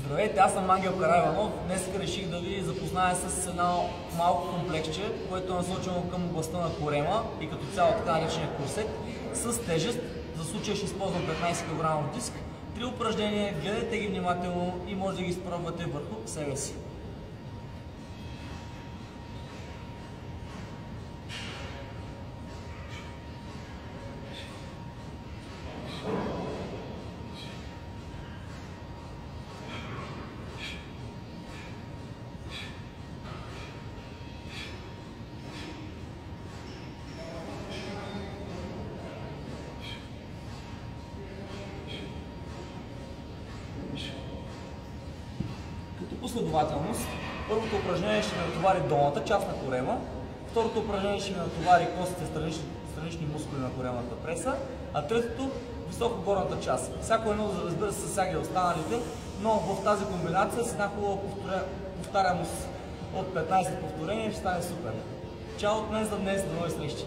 Здравейте, аз съм Ангел Карайванов. Днес реших да ви запозная с едно малко комплексче, което е насочено към областта на корема и като цяло така наречения курсет с тежест. За случая ще използвам 15 кг диск. 3 упражнения, гледайте ги внимателно и може да ги изпробвате върху себе си. Като последователност, първото упражнение ще ми натовари долната част на корема, второто упражнение ще ми натовари костите, странични мускули на коремната преса, а третото високо горната част. Всяко едно, разбира се, засяга останалите, но в тази комбинация с една хубава повторяемост от 15 повторения ще стане супер. Чао от мен за днес, до нови срещи!